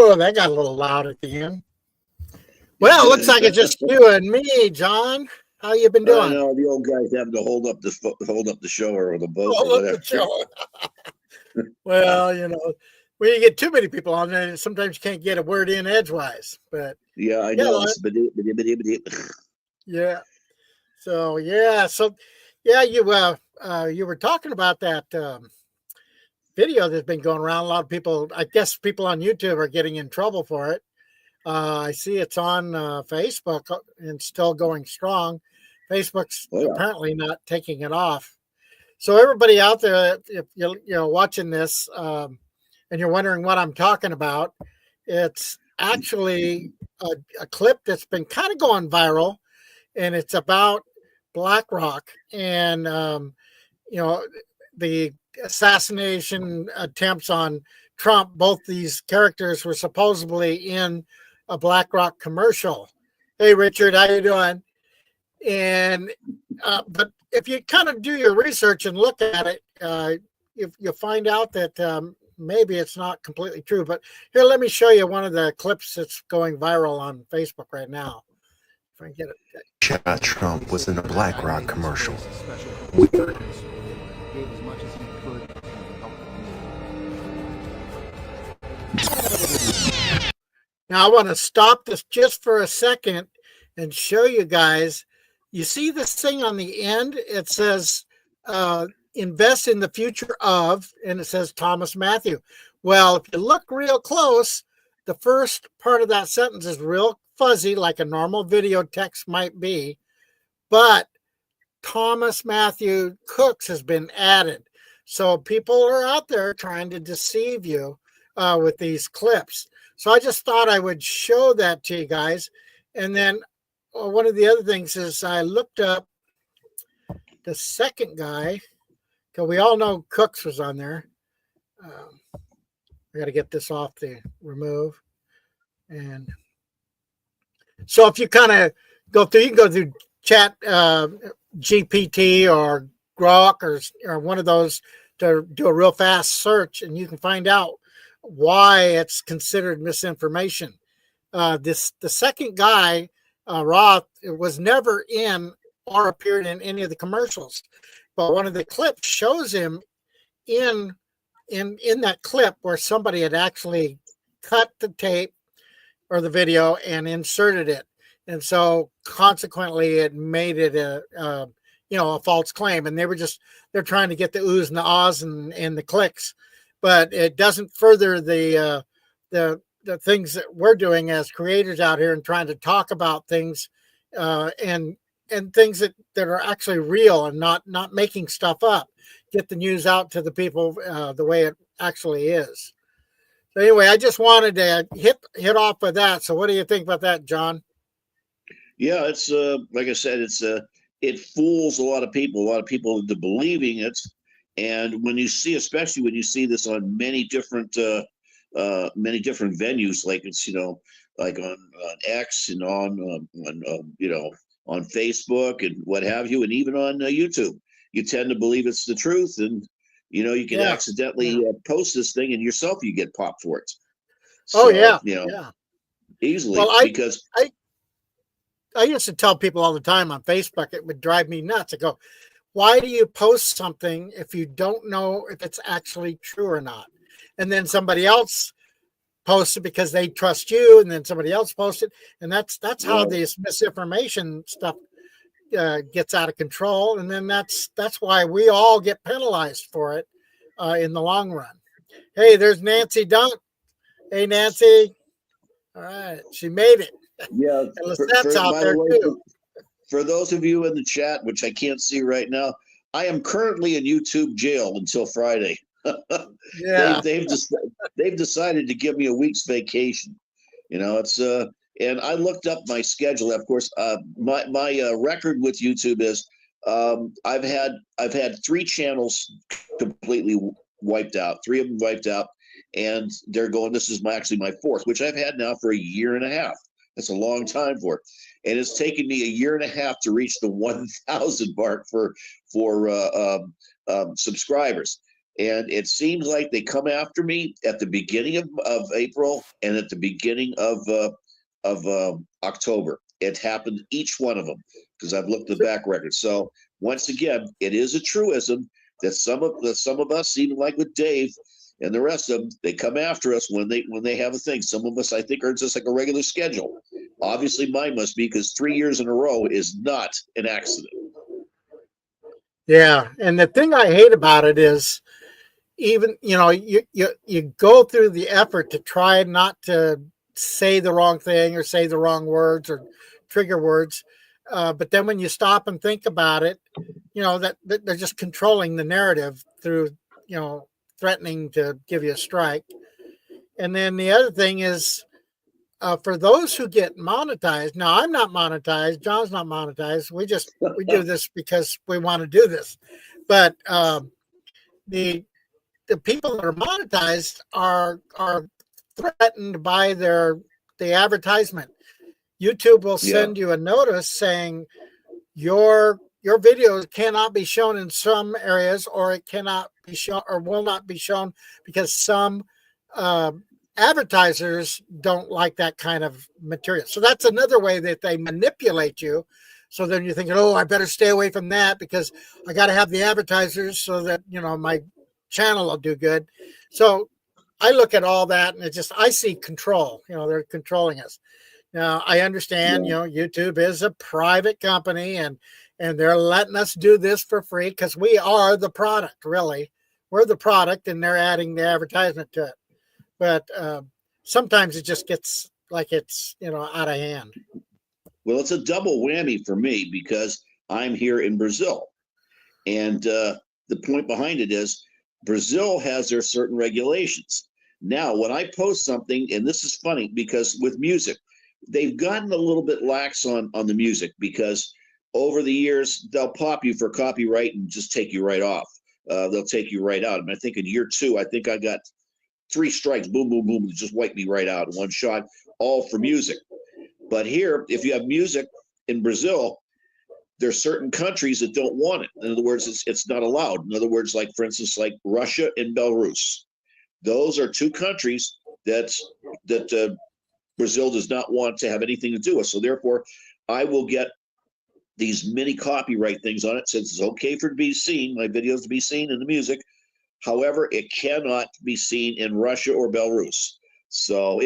Oh, that got a little loud at the end. Well, it looks like it's just you and me, John. How you been doing? I know the old guys having to hold up the show or the boat or whatever. Well, when you get too many people on there, sometimes you can't get a word in edgewise. But yeah, I know. Yeah. So you were talking about that video that's been going around. A lot of people, I guess, people on YouTube are getting in trouble for it. I see it's on Facebook and still going strong. Facebook's apparently not taking it off. So everybody out there, if you're watching this and you're wondering what I'm talking about, it's actually a clip that's been kind of going viral, and it's about BlackRock and the assassination attempts on Trump. Both these characters were supposedly in a BlackRock commercial. Hey, Richard, how you doing? And but if you kind of do your research and look at it, you'll find out that maybe it's not completely true. But here, let me show you one of the clips that's going viral on Facebook right now. If I can get it. Shot Trump was in a BlackRock commercial. Weird. Now I want to stop this just for a second and show you guys. You see this thing on the end? It says invest in the future of, and it says Thomas Matthew. Well, if you look real close, the first part of that sentence is real fuzzy, like a normal video text might be, but Thomas Matthew Cooks has been added. So people are out there trying to deceive you with these clips. So I just thought I would show that to you guys. And then one of the other things is I looked up the second guy, because we all know Cooks was on there. I got to get this off the remove. And so if you kind of go through, you can go through Chat GPT or Grok or one of those to do a real fast search, and you can find out why it's considered misinformation. The second guy, Roth, was never in or appeared in any of the commercials, but one of the clips shows him in that clip where somebody had actually cut the tape or the video and inserted it, and so consequently it made it a false claim, and they're trying to get the oohs and the ahs and the clicks, but it doesn't further the things that we're doing as creators out here and trying to talk about things and things that are actually real and not making stuff up. Get the news out to the people the way it actually is. So anyway, I just wanted to hit off with that. So what do you think about that, John? Yeah, it's like I said, it fools a lot of people into believing it. And especially when you see this on many different venues, like it's like on X and on Facebook and what have you, and even on YouTube, you tend to believe it's the truth, and you can accidentally post this thing and yourself you get popped for it. So, easily. Well, because I used to tell people all the time on Facebook, it would drive me nuts. I go, why do you post something if you don't know if it's actually true or not? And then somebody else posts it because they trust you, and then somebody else posts it. And that's how this misinformation stuff gets out of control. And then that's why we all get penalized for it in the long run. Hey, there's Nancy Dunk. Hey, Nancy. All right. She made it. Yeah. That's out there too. For those of you in the chat, which I can't see right now, I am currently in YouTube jail until Friday. Yeah. They've decided to give me a week's vacation. It's and I looked up my schedule. Of course, my record with YouTube is I've had 3 channels completely wiped out, 3 of them wiped out, and they're going. This is actually my 4th, which I've had now for a year and a half. That's a long time for it, and it's taken me a year and a half to reach the 1,000 mark for subscribers. And it seems like they come after me at the beginning of April and at the beginning of October. It happened each one of them because I've looked at the back record. So once again, it is a truism that some of us, even like with Dave and the rest of them, they come after us when they have a thing. Some of us, I think, are just like a regular schedule. Obviously, mine must be, because 3 years in a row is not an accident. Yeah, and the thing I hate about it is, even you go through the effort to try not to say the wrong thing or say the wrong words or trigger words, but then when you stop and think about it, that they're just controlling the narrative through threatening to give you a strike. And then the other thing is, for those who get monetized. Now, I'm not monetized. John's not monetized. We do this because we want to do this. But the people that are monetized are threatened by the advertisement. YouTube will send you a notice saying your videos cannot be shown in some areas, or it cannot be shown or will not be shown because some advertisers don't like that kind of material. So that's another way that they manipulate you. So then you're thinking, oh, I better stay away from that because I got to have the advertisers so that, my channel will do good. So I look at all that and I see control, they're controlling us. Now I understand, YouTube is a private company and they're letting us do this for free because we are the product, really. We're the product and they're adding the advertisement to it. But sometimes it just gets like it's, out of hand. Well, it's a double whammy for me because I'm here in Brazil. And the point behind it is Brazil has their certain regulations. Now, when I post something, and this is funny because with music, they've gotten a little bit lax on the music because over the years, they'll pop you for copyright and just take you right off. They'll take you right out. I think in year 2, I think I got 3 strikes, boom, boom, boom, just wiped me right out in one shot, all for music. But here, if you have music in Brazil, there are certain countries that don't want it. In other words, it's not allowed. In other words, like, for instance, like Russia and Belarus. Those are 2 countries that Brazil does not want to have anything to do with. So therefore, I will get these mini copyright things on it since it's okay for it to be seen, my videos to be seen in the music. However, it cannot be seen in Russia or Belarus. So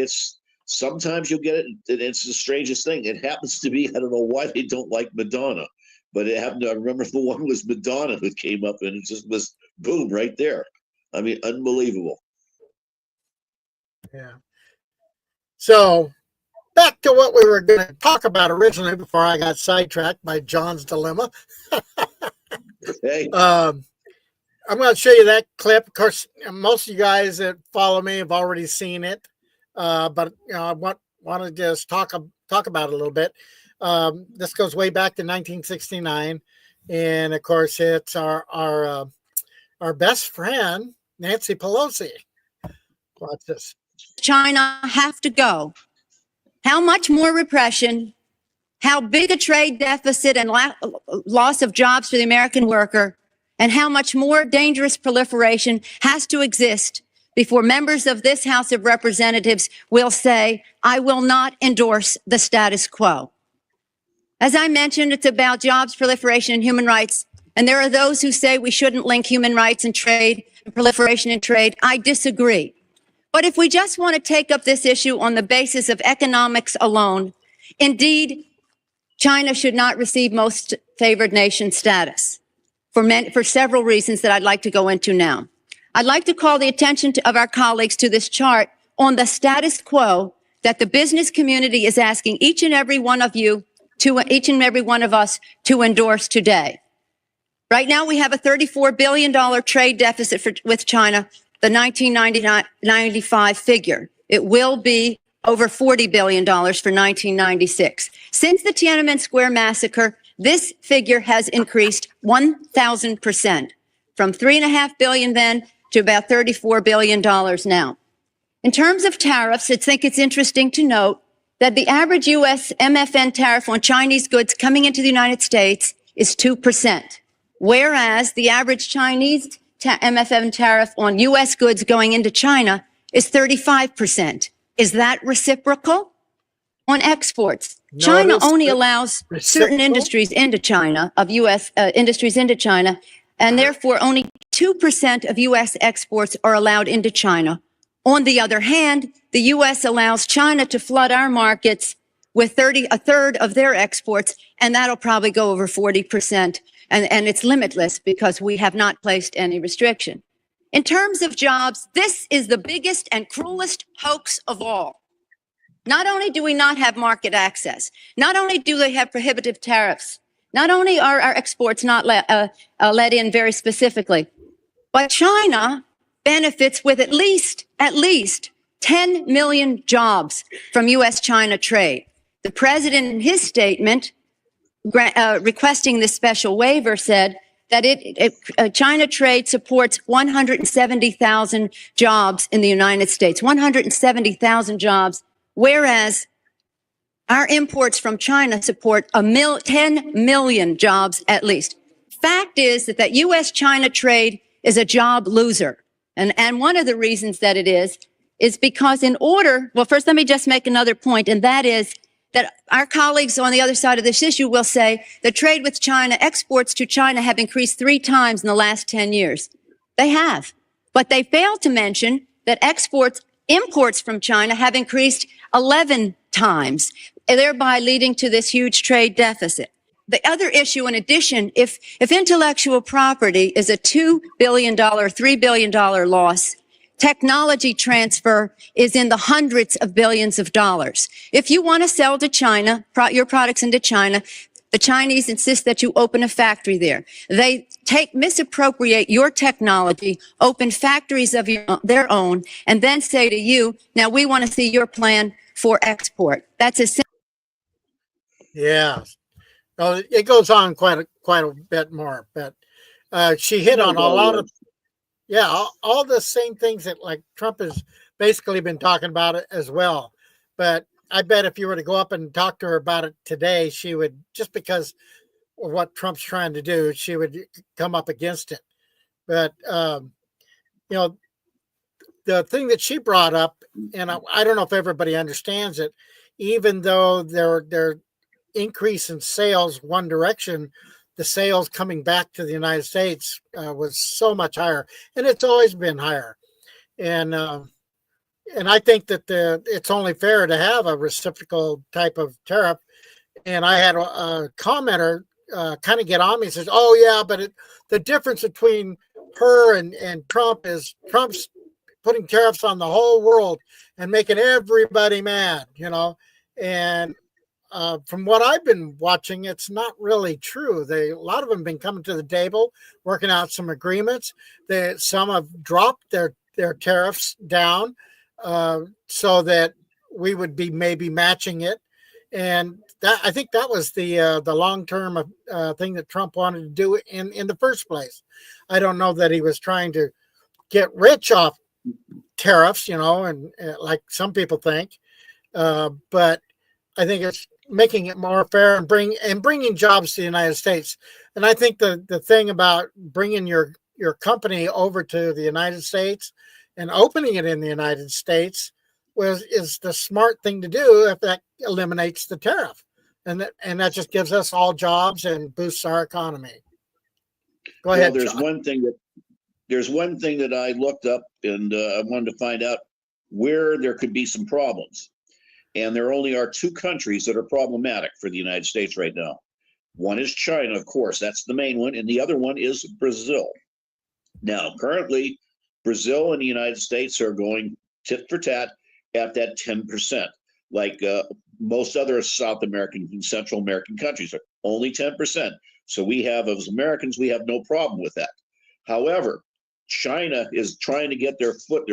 sometimes you'll get it. It's the strangest thing. It happens to be, I don't know why they don't like Madonna, but it happened to, I remember the one was Madonna that came up and it just was boom right there. I mean, unbelievable. Yeah. So back to what we were going to talk about originally before I got sidetracked by John's dilemma. Hey. I'm going to show you that clip. Of course, most of you guys that follow me have already seen it, but I want to just talk about it a little bit. This goes way back to 1969, and of course, it's our best friend Nancy Pelosi. Watch this. China have to go. How much more repression? How big a trade deficit and loss of jobs for the American worker? And how much more dangerous proliferation has to exist before members of this House of Representatives will say, I will not endorse the status quo. As I mentioned, it's about jobs, proliferation, and human rights. And there are those who say we shouldn't link human rights and trade, and proliferation and trade. I disagree. But if we just want to take up this issue on the basis of economics alone, indeed, China should not receive most favored nation status for several reasons that I'd like to go into now. I'd like to call the attention of our colleagues to this chart on the status quo that the business community is asking each and every one of us to endorse today. Right now, we have a $34 billion trade deficit with China, the 1995 figure. It will be over $40 billion for 1996. Since the Tiananmen Square massacre, this figure has increased 1,000%, from $3.5 billion then to about $34 billion now. In terms of tariffs, I think it's interesting to note that the average U.S. MFN tariff on Chinese goods coming into the United States is 2%, whereas the average Chinese MFN tariff on U.S. goods going into China is 35%. Is that reciprocal? On exports, China Notice only that allows certain reciprocal. industries into China, of U.S. Industries into China, and therefore only 2% of U.S. exports are allowed into China. On the other hand, the U.S. allows China to flood our markets with a third of their exports, and that'll probably go over 40%. And it's limitless because we have not placed any restriction. In terms of jobs, this is the biggest and cruelest hoax of all. Not only do we not have market access, not only do they have prohibitive tariffs, not only are our exports not let in very specifically, but China benefits with at least 10 million jobs from U.S.-China trade. The president, in his statement, requesting this special waiver, said that China trade supports 170,000 jobs in the United States, 170,000 jobs, whereas our imports from China support 10 million jobs at least. Fact is that U.S.-China trade is a job loser. And one of the reasons that it is because well, first let me just make another point, and that is that our colleagues on the other side of this issue will say that trade with China, exports to China have increased 3 times in the last 10 years. They have. But they fail to mention that imports from China have increased 11 times, thereby leading to this huge trade deficit. The other issue, in addition, if intellectual property is a $2 billion, $3 billion loss, technology transfer is in the hundreds of billions of dollars. If you want to sell to China, your products into China, the Chinese insist that you open a factory there. They misappropriate your technology, open factories of their own, and then say to you, now we want to see your plan for export. That's a simple. Yeah. No, it goes on quite a bit more, but she hit on a lot of, all the same things that like Trump has basically been talking about it as well. But I bet if you were to go up and talk to her about it today, she would, just because of what Trump's trying to do, she would come up against it. But, the thing that she brought up, and I don't know if everybody understands it, even though their increase in sales one direction, the sales coming back to the United States was so much higher, and it's always been higher. And I think that it's only fair to have a reciprocal type of tariff. And I had a commenter kind of get on me and says, "Oh yeah, but the difference between her and Trump is Trump's putting tariffs on the whole world and making everybody mad, And from what I've been watching, it's not really true. A lot of them have been coming to the table, working out some agreements. Some have dropped their tariffs down so that we would be maybe matching it. And I think that was the long-term thing that Trump wanted to do in the first place. I don't know that he was trying to get rich off tariffs, and like some people think, but I think it's making it more fair and bringing jobs to the United States. And I think the thing about bringing your company over to the United States and opening it in the United States is the smart thing to do if that eliminates the tariff, and that just gives us all jobs and boosts our economy. Go ahead. There's John. one thing that I looked up, and I wanted to find out where there could be some problems. And there only are 2 countries that are problematic for the United States right now. One is China, of course, that's the main one, and the other one is Brazil. Now, currently, Brazil and the United States are going tit for tat at that 10%, like most other South American and Central American countries are only 10%. So we have, as Americans, we have no problem with that. However, China is trying to get their foot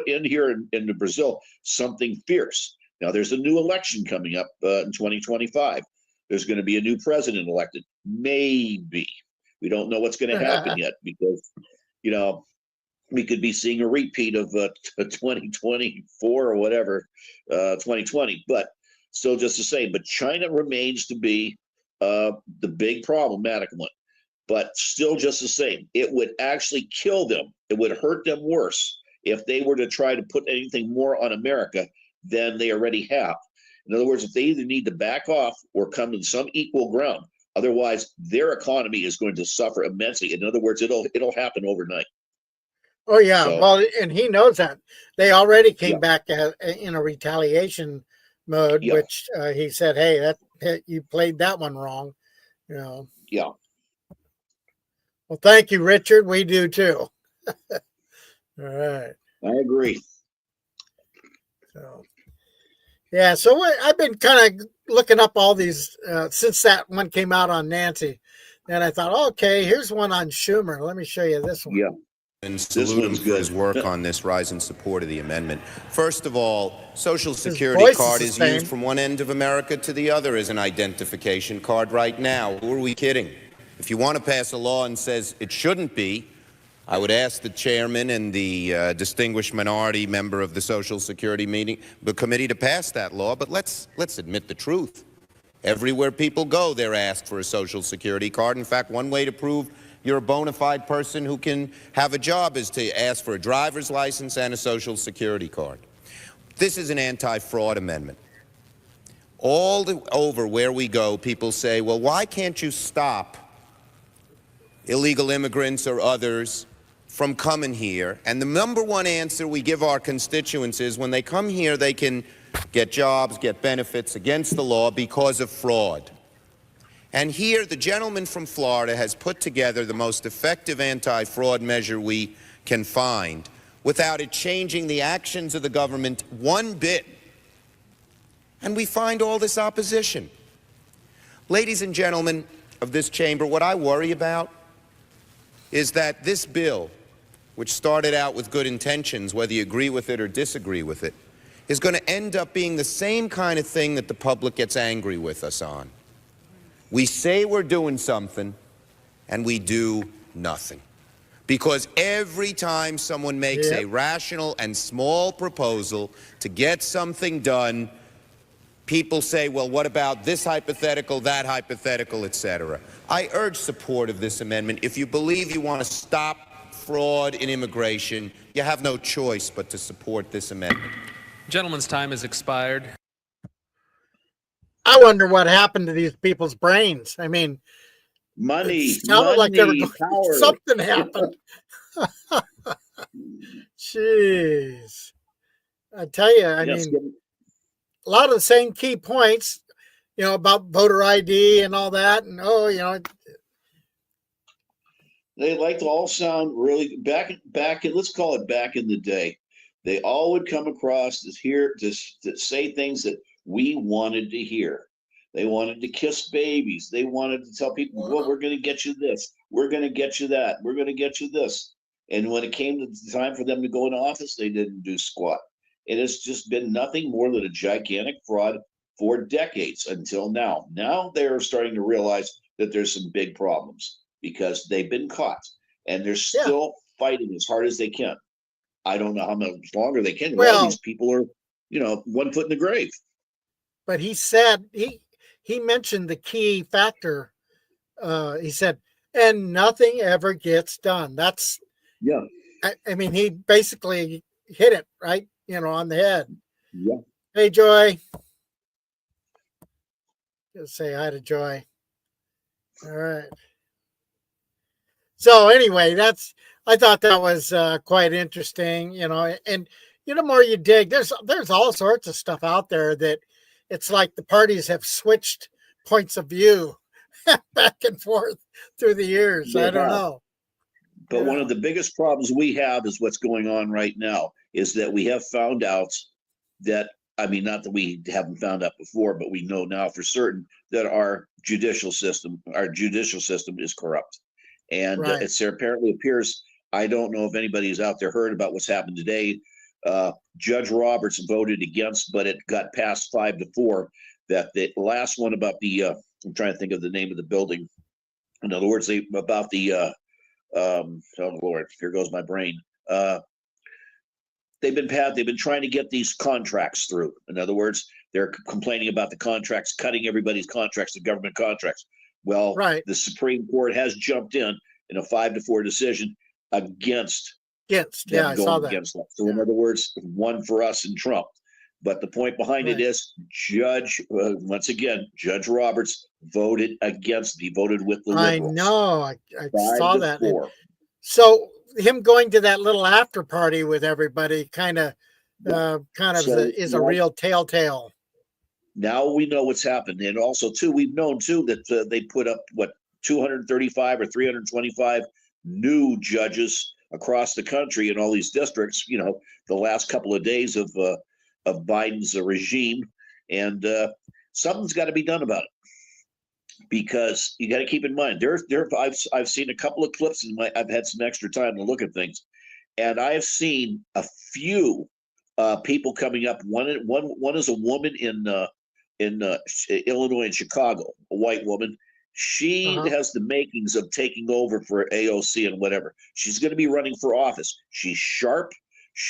in here into Brazil, something fierce. Now, there's a new election coming up in 2025. There's going to be a new president elected. Maybe. We don't know what's going to happen yet because, we could be seeing a repeat of 2024 or whatever, 2020. But still just to say, but China remains to be the big problematic one. but still just the same. It would actually kill them. It would hurt them worse if they were to try to put anything more on America than they already have. In other words, if they either need to back off or come to some equal ground, otherwise their economy is going to suffer immensely. In other words, it'll happen overnight. Oh yeah, So, well, and he knows that they already came Yeah. back in a retaliation mode, Yeah. which he said, "Hey, that you played that one wrong." You know. Yeah. Well, thank you, Richard. We do too. All right. I agree. So, yeah. So I've been kind of looking up all these since that one came out on Nancy, and I thought, okay, here's one on Schumer. Let me show you this one. Yeah. And This salute him one's for his good. work on this, rise in support of the amendment. First of all, Social Security voice is card the is same. used from one end of America to the other as an identification card right now. Who are we kidding? If you want to pass a law and says it shouldn't be, I would ask the chairman and the distinguished minority member of the Social Security committee to pass that law. But let's admit the truth. Everywhere people go, they're asked for a Social Security card. In fact, one way to prove you're a bona fide person who can have a job is to ask for a driver's license and a Social Security card. This is an anti-fraud amendment. Over where we go, people say, well, why can't you stop illegal immigrants or others from coming here? And the number one answer we give our constituents is when they come here, they can get jobs, get benefits against the law because of fraud. And here, the gentleman from Florida has put together the most effective anti-fraud measure we can find without it changing the actions of the government one bit. And we find all this opposition. Ladies and gentlemen of this chamber, what I worry about is that this bill, which started out with good intentions, whether you agree with it or disagree with it, is going to end up being the same kind of thing that the public gets angry with us on. We say we're doing something, and we do nothing. Because every time someone makes a rational and small proposal to get something done, people say, well, what about this hypothetical, that hypothetical, etc. I urge support of this amendment. If you believe you want to stop fraud in immigration, you have no choice but to support this amendment. Gentleman's time has expired. I wonder what happened to these people's brains. I mean, Money, it sounded like they were money, going, power. something happened. Jeez. I tell you, I Yes, mean, a lot of the same key points, you know, about voter ID and all that. And, they like to all sound really back let's call it back in the day. They all would come across to say things that we wanted to hear. They wanted to kiss babies. They wanted to tell people, well, we're going to get you this. We're going to get you that. We're going to get you this. And when it came to the time for them to go into office, they didn't do squat. It has just been nothing more than a gigantic fraud for decades until now. Now they're starting to realize that there's some big problems because they've been caught and they're still fighting as hard as they can. I don't know how much longer they can. Well, these people are, 1 foot in the grave. But he said, he mentioned the key factor. He said, and nothing ever gets done. That's, I mean, he basically hit it right, on the head. Yeah. Hey, Joy. Just say hi to Joy. All right. So anyway, I thought that was quite interesting, and the more you dig, there's all sorts of stuff out there that it's like the parties have switched points of view back and forth through the years. I don't know. But one of the biggest problems we have is what's going on right now is that we have found out that, not that we haven't found out before, but we know now for certain that our judicial system is corrupt. And it apparently appears, I don't know if anybody's out there heard about what's happened today. Judge Roberts voted against, but it got passed 5-4. That the last one about the, I'm trying to think of the name of the building. In other words, about the, oh Lord, here goes my brain. They've been trying to get these contracts through. In other words, they're complaining about the contracts, cutting everybody's contracts, the government contracts. Well, Right. the Supreme Court has jumped in a 5-4 decision against Against. them Yeah, I saw going that. against that. So in Yeah. other words, one for us and Trump. But the point behind it Right. is once again, Judge Roberts voted against. He voted with the I liberals. know. I 5 saw to that. 4. So him going to that little after party with everybody kind of So is a real telltale. now we know what's happened. And also, too, we've known, too, that they put up, 235 or 325 new judges across the country in all these districts, the last couple of days of Biden's regime. And something's got to be done about it. Because you got to keep in mind, I've seen a couple of clips, and I've had some extra time to look at things, and I've seen a few people coming up. One is a woman in Illinois and Chicago, a white woman. She has the makings of taking over for AOC and whatever. She's going to be running for office. She's sharp.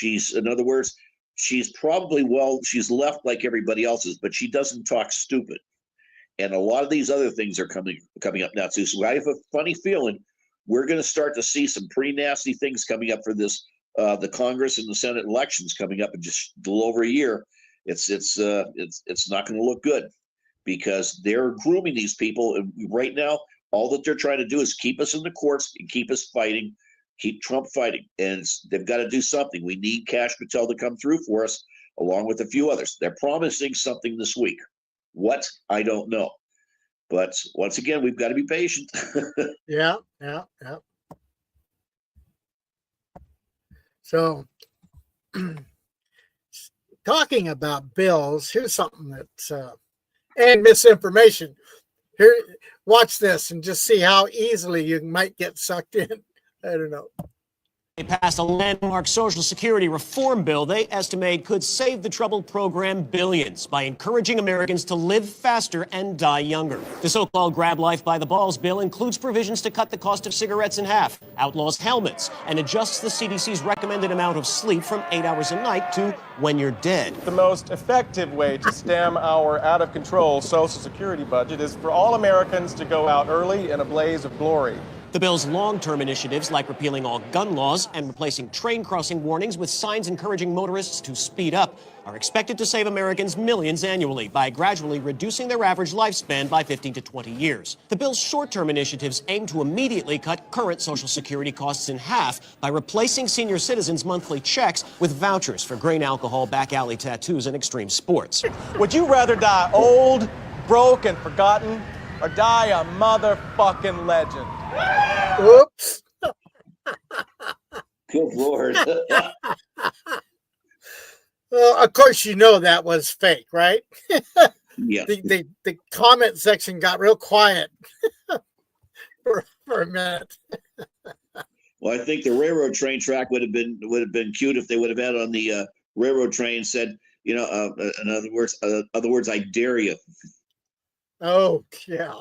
In other words, she's probably she's left like everybody else is, but she doesn't talk stupid. And a lot of these other things are coming up now too. So I have a funny feeling we're going to start to see some pretty nasty things coming up for this, the Congress and the Senate elections coming up in just a little over a year. It's not going to look good because they're grooming these people. And right now, all that they're trying to do is keep us in the courts and keep us fighting, keep Trump fighting. And they've got to do something. We need Kash Patel to come through for us, along with a few others. They're promising something this week. What? I don't know. But once again, we've got to be patient. Yeah. So talking about bills, here's something that's and misinformation. Here, watch this and just see how easily you might get sucked in. I don't know. They passed a landmark Social Security reform bill they estimate could save the troubled program billions by encouraging Americans to live faster and die younger. The so-called Grab Life by the Balls bill includes provisions to cut the cost of cigarettes in half, outlaws helmets, and adjusts the CDC's recommended amount of sleep from 8 hours a night to when you're dead. The most effective way to stem our out-of-control Social Security budget is for all Americans to go out early in a blaze of glory. The bill's long-term initiatives, like repealing all gun laws and replacing train crossing warnings with signs encouraging motorists to speed up, are expected to save Americans millions annually by gradually reducing their average lifespan by 15 to 20 years. The bill's short-term initiatives aim to immediately cut current Social Security costs in half by replacing senior citizens' monthly checks with vouchers for grain alcohol, back alley tattoos, and extreme sports. Would you rather die old, broke, and forgotten, or die a motherfucking legend? Oops. Good Lord. Well, of course, you know that was fake, right? Yeah. The comment section got real quiet for a minute. Well, I think the railroad train track would have been cute if they would have had on the railroad train said, in other words, I dare you. Oh, yeah.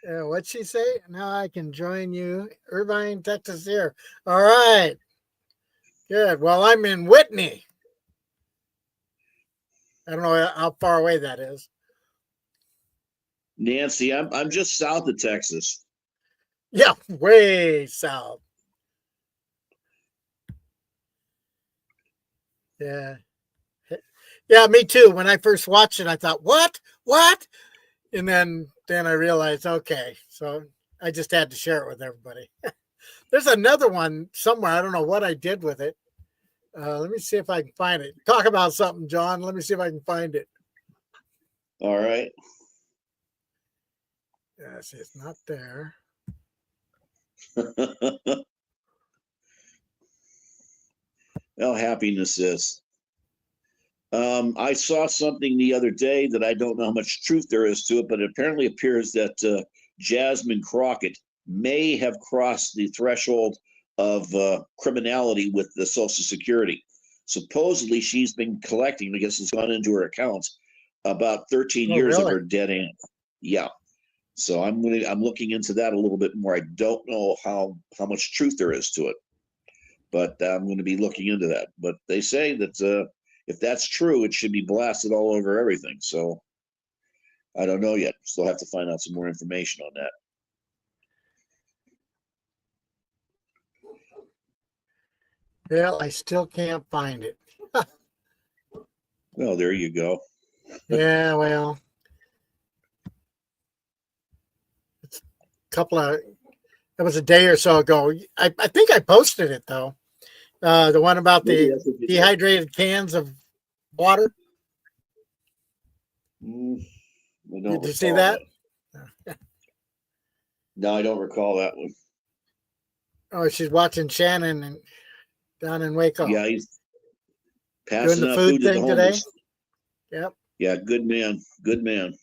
What'd she say? Now I can join you. Irvine, Texas here. All right. Good. Well, I'm in Whitney. I don't know how far away that is. Nancy, I'm just south of Texas. Yeah, way south. Yeah. Yeah, me too. When I first watched it, I thought, what? And then I realized, okay, so I just had to share it with everybody. There's another one somewhere. I don't know what I did with it. Let me see if I can find it. Talk about something, John. Let me see if I can find it. All right. Yes, it's not there. Well, happiness is. I saw something the other day that I don't know how much truth there is to it, but it apparently appears that Jasmine Crockett may have crossed the threshold of criminality with the Social Security. Supposedly, she's been collecting, I guess it's gone into her accounts, about 13 years really? of her dead aunt. Yeah. So I'm looking into that a little bit more. I don't know how much truth there is to it, but I'm going to be looking into that. But they say that if that's true, it should be blasted all over everything. So I don't know yet. Still have to find out some more information on that. Well, I still can't find it. Well, there you go. Yeah, well, it's a couple of, it was a day or so ago. I think I posted it though. The one about Maybe the that's what you did. dehydrated cans of water. I don't Did you see recall that? No, I don't recall that one. Oh, she's watching Shannon and down in Waco. Yeah, he's Doing passing the out food food to the thing today. homeless. Yep. Yeah, good man. Good man.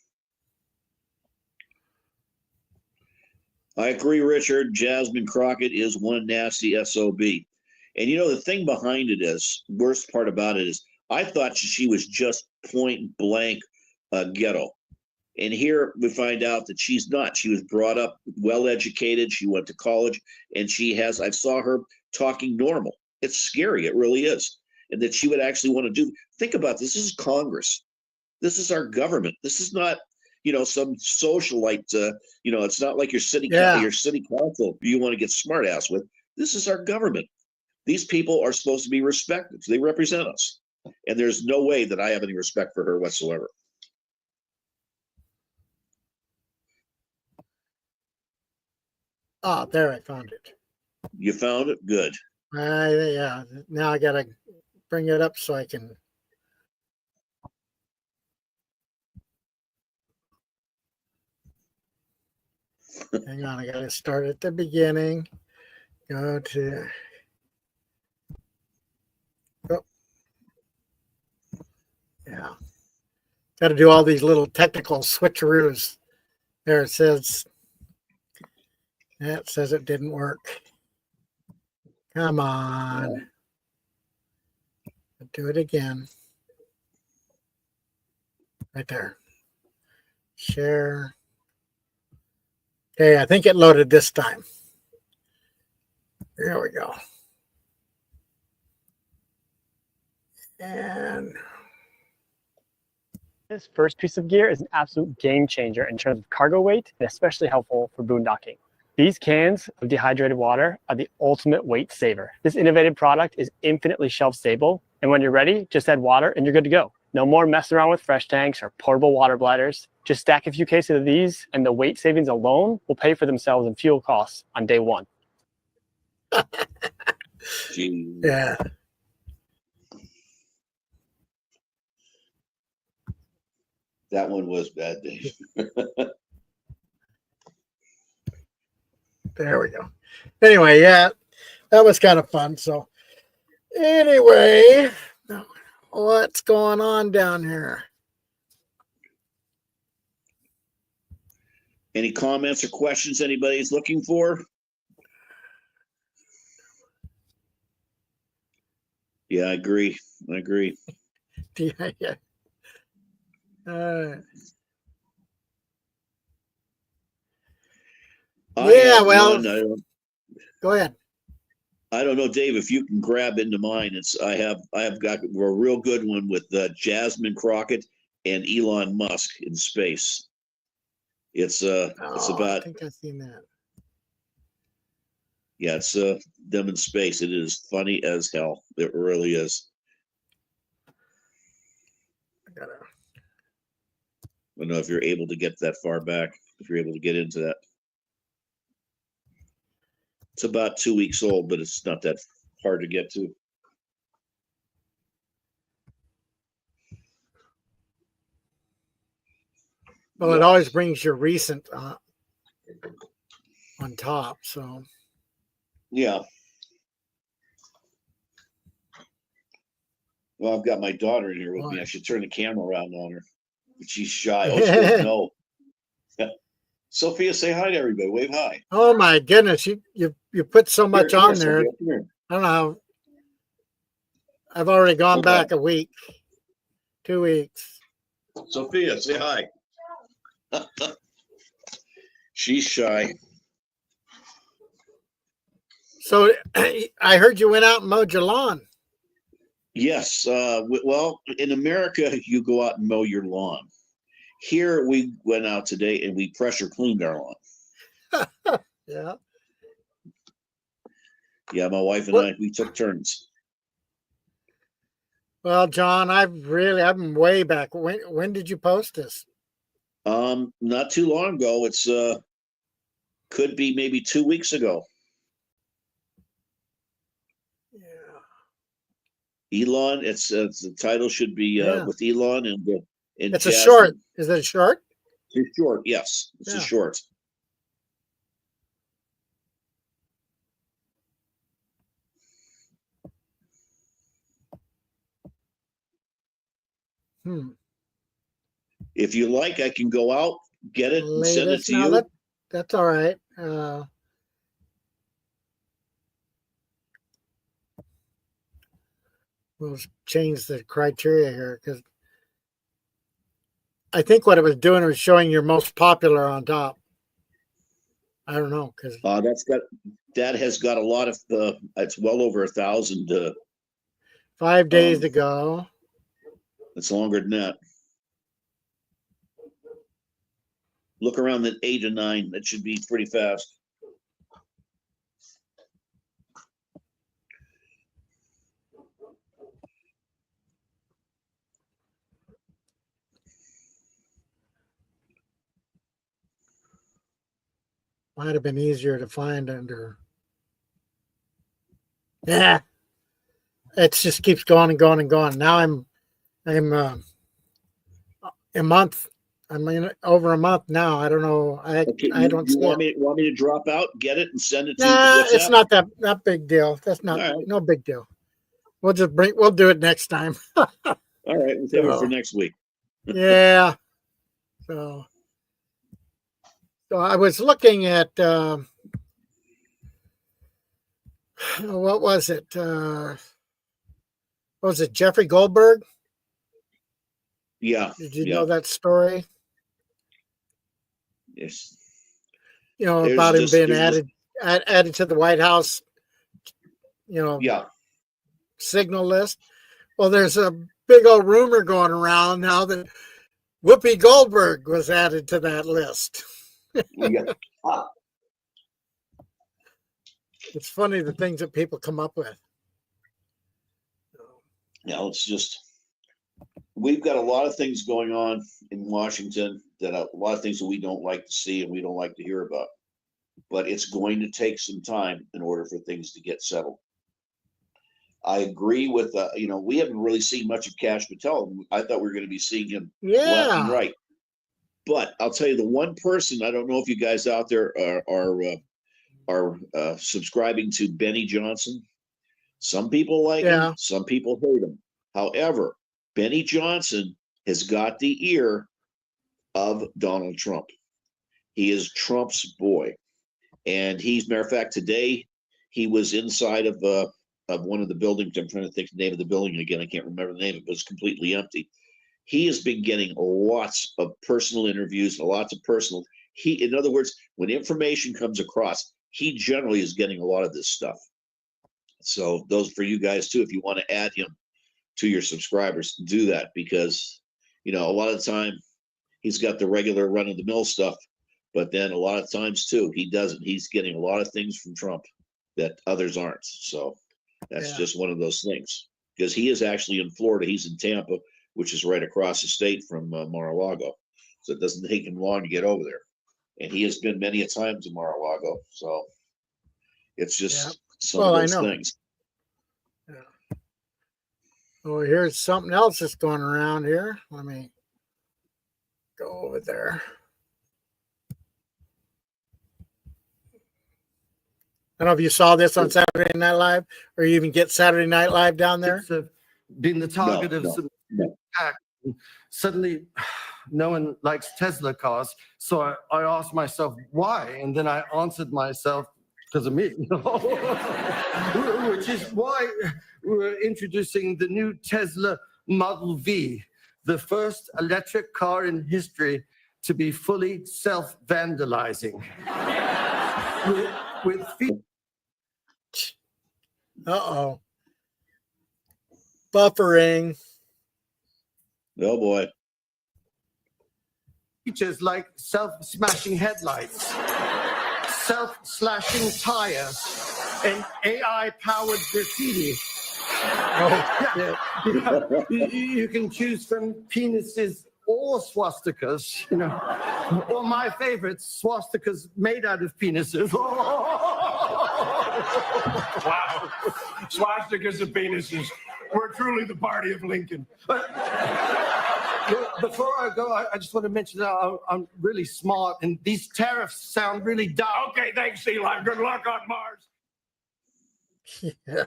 I agree, Richard. Jasmine Crockett is one nasty SOB. And you know, the thing behind it is, worst part about it is, I thought she was just point blank ghetto. And here we find out that she's not. She was brought up well educated. She went to college and I saw her talking normal. It's scary. It really is. And that she would actually want to think about this. This is Congress. This is our government. This is not, some socialite, it's not like your city council you want to get smart ass with. This is our government. These people are supposed to be respected. They represent us. And there's no way that I have any respect for her whatsoever. Oh, there, I found it. You found it? Good. Yeah. Now I gotta bring it up so I can. Hang on, I gotta start at the beginning. Go to. Oh. Yeah. Got to do all these little technical switcheroos. There it says. It says it didn't work. Come on. Do it again. Right there. Share. Okay, I think it loaded this time. There we go. And this first piece of gear is an absolute game changer in terms of cargo weight and especially helpful for boondocking. These cans of dehydrated water are the ultimate weight saver. This innovative product is infinitely shelf stable, and when you're ready, just add water and you're good to go. No more messing around with fresh tanks or portable water bladders. Just stack a few cases of these and the weight savings alone will pay for themselves in fuel costs on day one. yeah. That one was bad, Dave. There we go. Anyway, yeah, that was kind of fun. So anyway, what's going on down here? Any comments or questions anybody's looking for? Yeah, I agree. Yeah. Well, go ahead. I don't know, Dave, if you can grab into mine. I have got a real good one with Jasmine Crockett and Elon Musk in space. It's about. I think I've seen that. Yeah, it's them in space. It is funny as hell. It really is. I don't know if you're able to get that far back. If you're able to get into that. It's about 2 weeks old, but it's not that hard to get to. Well, it always brings your recent on top. So, yeah. Well, I've got my daughter in here with me. I should turn the camera around on her, but she's shy. Oh, she doesn't know. Sophia, say hi to everybody. Wave hi. Oh my goodness, you put so much on there. Sophia, I don't know. I've already gone back a week, 2 weeks. Sophia, say hi. She's shy. So I heard you went out and mowed your lawn. Yes. Well, in America, you go out and mow your lawn. Here, we went out today and we pressure cleaned our lawn. Yeah. Yeah, my wife and I, we took turns. Well, John, I'm way back. When did you post this? Not too long ago. It's could be maybe 2 weeks ago. Yeah. Elon. It's the title should be Yeah. with Elon and It's a Jasmine. short. Is it a short? It's short. Yes, it's Yeah. a short. If you like, I can go out, get it, and send it to you. That's all right. We'll change the criteria here because I think what it was doing was showing your most popular on top. I don't know because that has got a lot of it's well over 1,000. 5 days to go. It's longer than that. Look around at 8 or 9. That should be pretty fast. Might have been easier to find under. Yeah, it just keeps going and going and going. Now I'm a month. I mean, over a month now. I don't know. I don't see want it. me to drop out, get it, and send it to you? Nah, it's not that big deal. That's not right. No big deal. We'll do it next time. All right, we'll save it for next week. Yeah. So I was looking at what was it? Was it Jeffrey Goldberg? Yeah. Did you know that story? Yes. You know, about him being added to the White House, signal list. Well, there's a big old rumor going around now that Whoopi Goldberg was added to that list. Yeah. It's funny the things that people come up with. It's just we've got a lot of things going on in Washington that a lot of things that we don't like to see and we don't like to hear about. But it's going to take some time in order for things to get settled. I agree with we haven't really seen much of Kash Patel. I thought we were going to be seeing him left and right. But I'll tell you, the one person, I don't know if you guys out there are subscribing to Benny Johnson. Some people like him, some people hate him. However, Benny Johnson has got the ear of Donald Trump. He is Trump's boy. And matter of fact, today he was inside of one of the buildings. I'm trying to think the name of the building again. I can't remember the name of it, but it's completely empty. He has been getting lots of personal interviews, lots of personal. In other words, when information comes across, he generally is getting a lot of this stuff. So those for you guys too, if you want to add him to your subscribers, do that because, a lot of the time he's got the regular run of the mill stuff, but then a lot of times too, he doesn't. He's getting a lot of things from Trump that others aren't. So that's just one of those things because he is actually in Florida. He's in Tampa, which is right across the state from Mar-a-Lago. So it doesn't take him long to get over there. And he has been many a time to Mar-a-Lago. So it's just some of those things. Yeah. Oh, here's something else that's going around here. Let me go over there. I don't know if you saw this on Saturday Night Live or you even get Saturday Night Live down there. Been the target of some attack. Suddenly, no one likes Tesla cars. So I asked myself why, and then I answered myself because of me, which is why we're introducing the new Tesla Model V, the first electric car in history to be fully self-vandalizing. with Uh-oh. Buffering. Oh boy. Features like self-smashing headlights, self-slashing tires, and AI-powered graffiti. Oh, Yeah. You can choose from penises or swastikas, you know. Or my favorite, swastikas made out of penises. Wow. Swastikas and penises. We're truly the party of Lincoln. Before I go, I just want to mention that I'm really smart, and these tariffs sound really dumb. Okay, thanks, Eli. Good luck on Mars. yeah.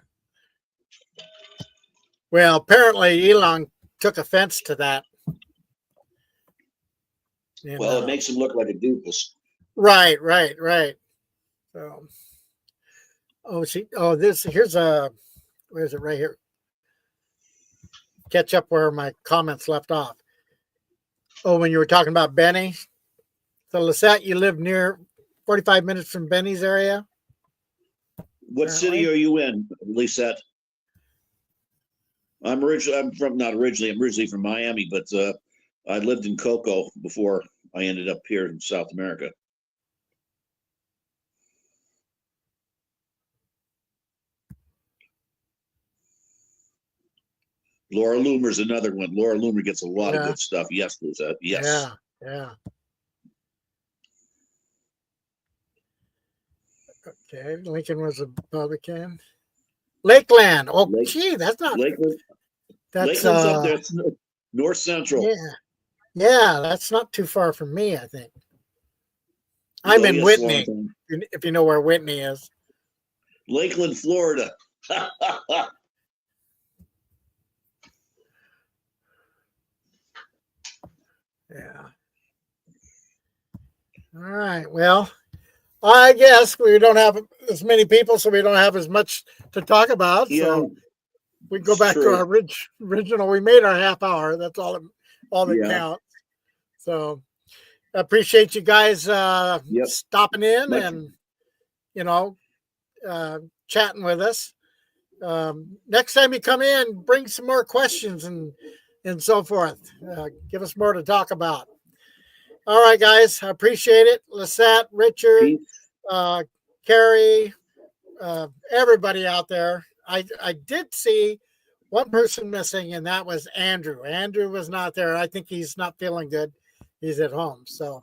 Well, apparently Elon took offense to that. And, Well, it makes him look like a doofus. right. So, here's where is it? Right here. Catch up where my comments left off. Oh, when you were talking about Benny. So, Lisette, you live near 45 minutes from Benny's area? What city are you in, Lisette? I'm originally from Miami, but I lived in Cocoa before I ended up here in South America. Laura Loomer's another one. Laura Loomer gets a lot of good stuff. Yes, Lisette. Yes. Yeah. Okay, Lincoln was a Republican. Lakeland. Oh, gee, that's not. Lakeland. That's Lakeland's up there. It's North Central. Yeah, that's not too far from me, I think. I'm in Whitney, if you know where Whitney is. Lakeland, Florida. Yeah. All right. Well, I guess we don't have as many people, so we don't have as much to talk about. Yeah, so we go back to our original. We made our half hour. That's all that counts. So I appreciate you guys stopping in and chatting with us. Next time you come in, bring some more questions and so forth. Give us more to talk about. All right, guys. I appreciate it. Lisette, Richard, Carrie, everybody out there. I did see one person missing, and that was Andrew. Andrew was not there. I think he's not feeling good. He's at home. So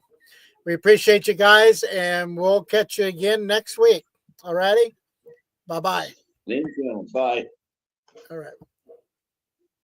we appreciate you guys, and we'll catch you again next week. All righty? Bye-bye. Bye. All right.